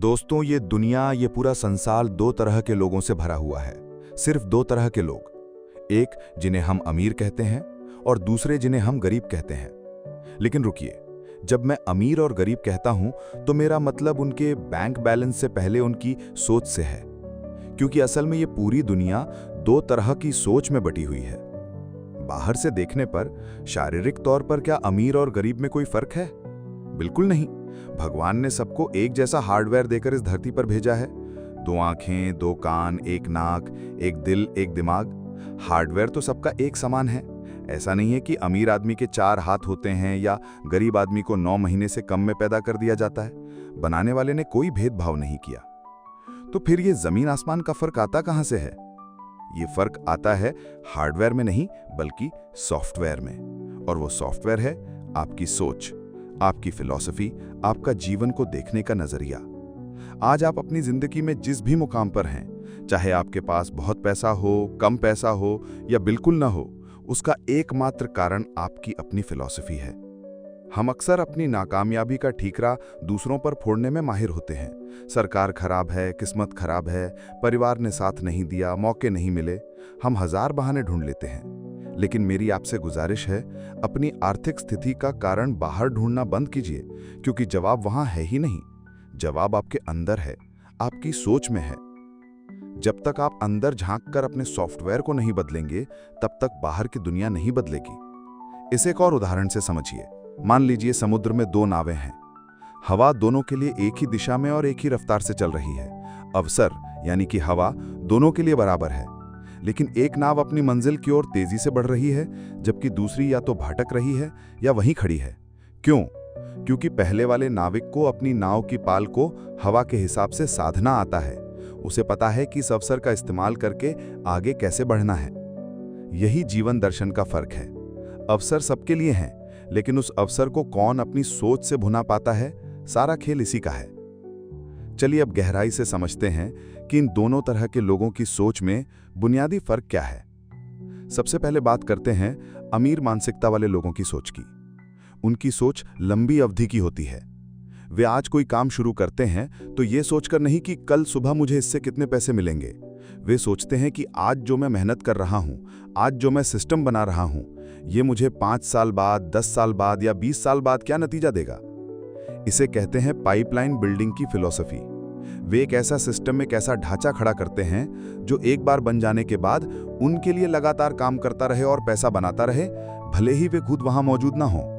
दोस्तों, ये दुनिया, ये पूरा संसार दो तरह के लोगों से भरा हुआ है। सिर्फ दो तरह के लोग, एक जिन्हें हम अमीर कहते हैं और दूसरे जिन्हें हम गरीब कहते हैं। लेकिन रुकिए, जब मैं अमीर और गरीब कहता हूं तो मेरा मतलब उनके बैंक बैलेंस से पहले उनकी सोच से है, क्योंकि असल में ये पूरी दुनिया दो तरह की सोच में बटी हुई है। बाहर से देखने पर शारीरिक तौर पर क्या अमीर और गरीब में कोई फर्क है? बिल्कुल नहीं। भगवान ने सबको एक जैसा हार्डवेयर देकर इस धरती पर भेजा है। दो आंखें, दो कान, एक नाक, एक दिल, एक दिमाग। हार्डवेयर तो सबका एक समान है। ऐसा नहीं है कि अमीर आदमी के 4 हाथ होते हैं या गरीब आदमी को 9 महीने से कम में पैदा कर दिया जाता है। बनाने वाले ने कोई भेदभाव नहीं किया। तो फिर ये जमीन आसमान का फर्क आता कहां से है? ये फर्क आता है हार्डवेयर में नहीं, बल्कि सॉफ्टवेयर में। और वो सॉफ्टवेयर है आपकी सोच, आपकी फिलॉसफी, आपका जीवन को देखने का नजरिया। आज आप अपनी जिंदगी में जिस भी मुकाम पर हैं, चाहे आपके पास बहुत पैसा हो, कम पैसा हो या बिल्कुल ना हो, उसका एकमात्र कारण आपकी अपनी फिलॉसफी है। हम अक्सर अपनी नाकामयाबी का ठीकरा दूसरों पर फोड़ने में माहिर होते हैं। सरकार खराब है, किस्मत खराब है, परिवार ने साथ नहीं दिया, मौके नहीं मिले। हम हजार बहाने ढूंढ लेते हैं। लेकिन मेरी आपसे गुजारिश है, अपनी आर्थिक स्थिति का कारण बाहर ढूंढना बंद कीजिए, क्योंकि जवाब वहां है ही नहीं। जवाब आपके अंदर है, आपकी सोच में है। जब तक आप अंदर झांककर अपने सॉफ्टवेयर को नहीं बदलेंगे, तब तक बाहर की दुनिया नहीं बदलेगी। इसे एक और उदाहरण से समझिए। मान लीजिए समुद्र में 2 नावें हैं। हवा दोनों के लिए एक ही दिशा में और एक ही रफ्तार से चल रही है। अवसर यानी कि हवा दोनों के लिए बराबर है, लेकिन एक नाव अपनी मंजिल की ओर तेजी से बढ़ रही है, जबकि दूसरी या तो भटक रही है या वहीं खड़ी है। क्यों? क्योंकि पहले वाले नाविक को अपनी नाव की पाल को हवा के हिसाब से साधना आता है। उसे पता है कि इस अवसर का इस्तेमाल करके आगे कैसे बढ़ना है। यही जीवन दर्शन का फर्क है। अवसर सबके लिए हैं, लेकिन उस अवसर को कौन अपनी सोच से भुना पाता है, सारा खेल इसी का है। चलिए अब गहराई से समझते हैं कि इन दोनों तरह के लोगों की सोच में बुनियादी फर्क क्या है। सबसे पहले बात करते हैं अमीर मानसिकता वाले लोगों की सोच की। उनकी सोच लंबी अवधि की होती है। वे आज कोई काम शुरू करते हैं तो ये सोचकर नहीं कि कल सुबह मुझे इससे कितने पैसे मिलेंगे। वे सोचते हैं कि आज जो मैं मेहनत कर रहा हूं, आज जो मैं सिस्टम बना रहा हूं, ये मुझे 5 साल बाद, 10 साल बाद या 20 साल बाद क्या नतीजा देगा। इसे कहते हैं पाइपलाइन बिल्डिंग की फिलॉसफी। वे एक ऐसा सिस्टम, एक ऐसा ढांचा खड़ा करते हैं जो एक बार बन जाने के बाद उनके लिए लगातार काम करता रहे और पैसा बनाता रहे, भले ही वे खुद वहां मौजूद ना हो।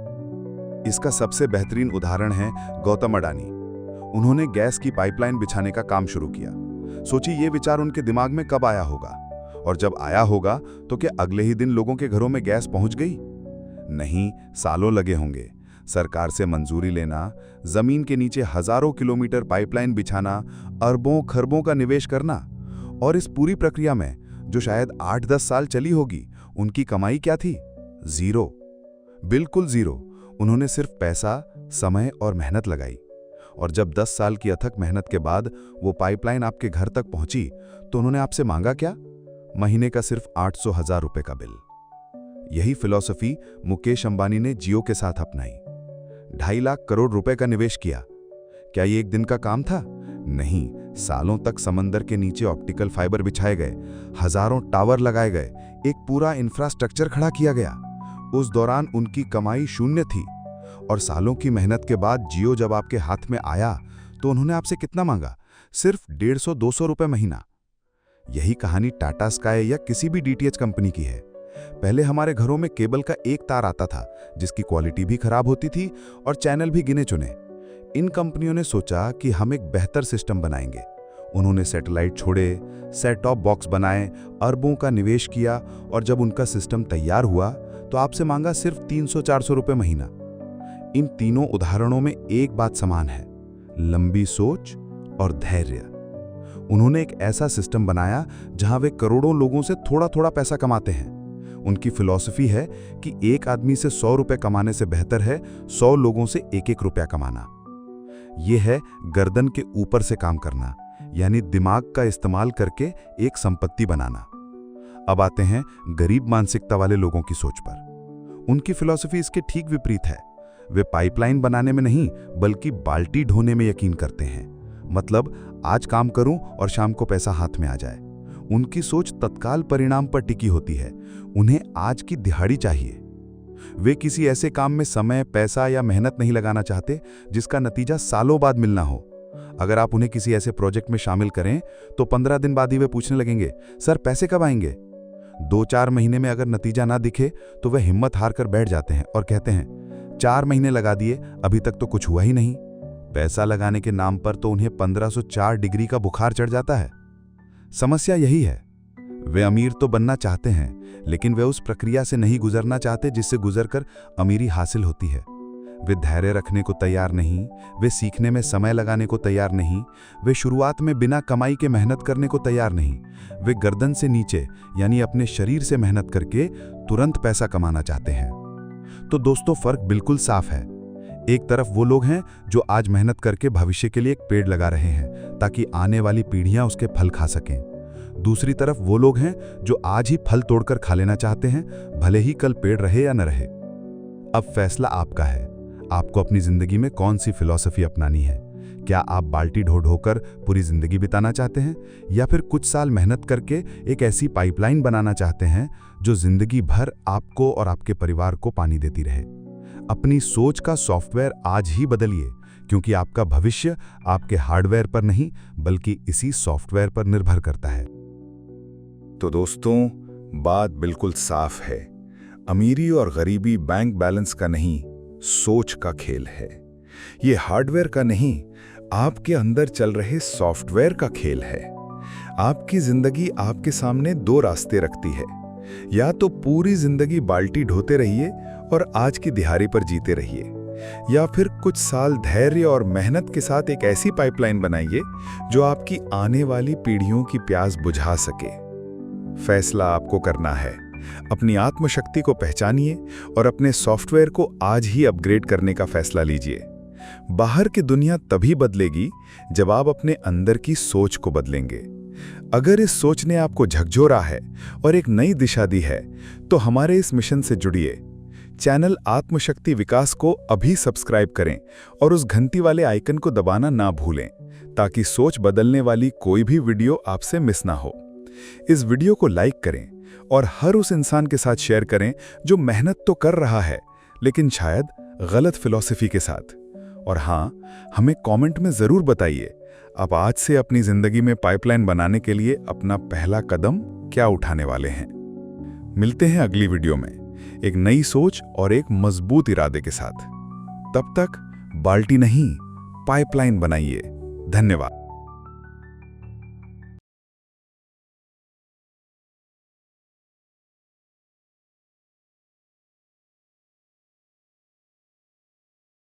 इसका सबसे बेहतरीन उदाहरण है गौतम अडानी। उन्होंने गैस की पाइपलाइन बिछाने का काम शुरू किया। सोचिए ये विचार उनके दिमाग में कब आया होगा, और जब आया होगा तो क्या अगले ही दिन लोगों के घरों में गैस पहुंच गई? नहीं, सालों लगे होंगे। सरकार से मंजूरी लेना, जमीन के नीचे हजारों किलोमीटर पाइपलाइन बिछाना, अरबों खरबों का निवेश करना, और इस पूरी प्रक्रिया में जो शायद 8-10 साल चली होगी, उनकी कमाई क्या थी? जीरो, बिल्कुल जीरो। उन्होंने सिर्फ पैसा, समय और मेहनत लगाई। और जब 10 साल की अथक मेहनत के बाद वो पाइपलाइन आपके घर तक पहुंची, तो उन्होंने आपसे मांगा क्या? महीने का सिर्फ 800,000 रुपए का बिल। यही फिलॉसफी मुकेश अंबानी ने जियो के साथ अपनाई। 2.5 लाख करोड़ रुपए का निवेश किया। क्या ये एक दिन का काम था? नहीं, सालों तक समंदर के नीचे ऑप्टिकल फाइबर बिछाए गए, हजारों टावर लगाए गए, एक पूरा इंफ्रास्ट्रक्चर खड़ा किया गया। उस दौरान उनकी कमाई शून्य थी, और सालों की मेहनत के बाद जियो जब आपके हाथ में आया तो उन्होंने आपसे कितना मांगा? सिर्फ 150-200 रुपए महीना। यही कहानी टाटा स्काई या किसी भी डीटीएच कंपनी की है। पहले हमारे घरों में केबल का एक तार आता था, जिसकी क्वालिटी भी खराब होती थी और चैनल भी गिने चुने। इन कंपनियों ने सोचा कि हम एक बेहतर सिस्टम बनाएंगे। उन्होंने सैटेलाइट छोड़े, सेट टॉप बॉक्स बनाए, अरबों का निवेश किया, और जब उनका सिस्टम तैयार हुआ तो आपसे मांगा सिर्फ 300-400 रुपए महीना। इन तीनों उदाहरणों में एक बात समान है, लंबी सोच और धैर्य। उन्होंने एक ऐसा सिस्टम बनाया जहां वे करोड़ों लोगों से थोड़ा थोड़ा पैसा कमाते हैं। उनकी फिलॉसफी है कि एक आदमी से 100 रुपए कमाने से बेहतर है 100 लोगों से 1-1 रुपया कमाना। यह है गर्दन के ऊपर से काम करना, यानी दिमाग का इस्तेमाल करके एक संपत्ति बनाना। अब आते हैं गरीब मानसिकता वाले लोगों की सोच पर। उनकी फिलॉसफी इसके ठीक विपरीत है। वे पाइपलाइन बनाने में नहीं, बल्कि बाल्टी ढोने में यकीन करते हैं। मतलब आज काम करूं और शाम को पैसा हाथ में आ जाए। उनकी सोच तत्काल परिणाम पर टिकी होती है। उन्हें आज की दिहाड़ी चाहिए। वे किसी ऐसे काम में समय, पैसा या मेहनत नहीं लगाना चाहते जिसका नतीजा सालों बाद मिलना हो। अगर आप उन्हें किसी ऐसे प्रोजेक्ट में शामिल करें तो 15 दिन बाद ही वे पूछने लगेंगे, सर पैसे कब आएंगे? 2-4 महीने में अगर नतीजा ना दिखे तो वे हिम्मत हार कर बैठ जाते हैं और कहते हैं 4 महीने लगा दिए, अभी तक तो कुछ हुआ ही नहीं। पैसा लगाने के नाम पर तो उन्हें 1504 डिग्री का बुखार चढ़ जाता है। समस्या यही है, वे अमीर तो बनना चाहते हैं, लेकिन वे उस प्रक्रिया से नहीं गुजरना चाहते जिससे गुजरकर अमीरी हासिल होती है। वे धैर्य रखने को तैयार नहीं, वे सीखने में समय लगाने को तैयार नहीं, वे शुरुआत में बिना कमाई के मेहनत करने को तैयार नहीं। वे गर्दन से नीचे यानी अपने शरीर से मेहनत करके तुरंत पैसा कमाना चाहते हैं। तो दोस्तों, फर्क बिल्कुल साफ है। एक तरफ वो लोग हैं जो आज मेहनत करके भविष्य के लिए एक पेड़ लगा रहे हैं ताकि आने वाली पीढ़ियां उसके फल खा सकें। दूसरी तरफ वो लोग हैं जो आज ही फल तोड़कर खा लेना चाहते हैं, भले ही कल पेड़ रहे या न रहे। अब फैसला आपका है, आपको अपनी जिंदगी में कौन सी फिलॉसफी अपनानी है। क्या आप बाल्टी ढो ढोकर पूरी जिंदगी बिताना चाहते हैं, या फिर कुछ साल मेहनत करके एक ऐसी पाइपलाइन बनाना चाहते हैं जो जिंदगी भर आपको और आपके परिवार को पानी देती रहे। अपनी सोच का सॉफ्टवेयर आज ही बदलिए, क्योंकि आपका भविष्य आपके हार्डवेयर पर नहीं बल्कि इसी सॉफ्टवेयर पर निर्भर करता है। तो दोस्तों, बात बिल्कुल साफ है। अमीरी और गरीबी बैंक बैलेंस का नहीं, सोच का खेल है। ये हार्डवेयर का नहीं, आपके अंदर चल रहे सॉफ्टवेयर का खेल है। आपकी जिंदगी आपके सामने 2 रास्ते रखती है। या तो पूरी जिंदगी बाल्टी ढोते रहिए और आज की दिहाड़ी पर जीते रहिए, या फिर कुछ साल धैर्य और मेहनत के साथ एक ऐसी पाइपलाइन बनाइए जो आपकी आने वाली पीढ़ियों की प्यास बुझा सके। फैसला आपको करना है। अपनी आत्मशक्ति को पहचानिए और अपने सॉफ्टवेयर को आज ही अपग्रेड करने का फैसला लीजिए। बाहर की दुनिया तभी बदलेगी जब आप अपने अंदर की सोच को बदलेंगे। अगर इस सोच ने आपको झकझोरा है और एक नई दिशा दी है तो हमारे इस मिशन से जुड़िए। चैनल आत्मशक्ति विकास को अभी सब्सक्राइब करें और उस घंटी वाले आइकन को दबाना ना भूलें, ताकि सोच बदलने वाली कोई भी वीडियो आपसे मिस ना हो। इस वीडियो को लाइक करें और हर उस इंसान के साथ शेयर करें जो मेहनत तो कर रहा है लेकिन शायद गलत फिलॉसफी के साथ। और हाँ, हमें कमेंट में ज़रूर बताइए आप आज से अपनी ज़िंदगी में पाइपलाइन बनाने के लिए अपना पहला कदम क्या उठाने वाले हैं। मिलते हैं अगली वीडियो में एक नई सोच और एक मजबूत इरादे के साथ। तब तक बाल्टी नहीं, पाइपलाइन बनाइए। धन्यवाद।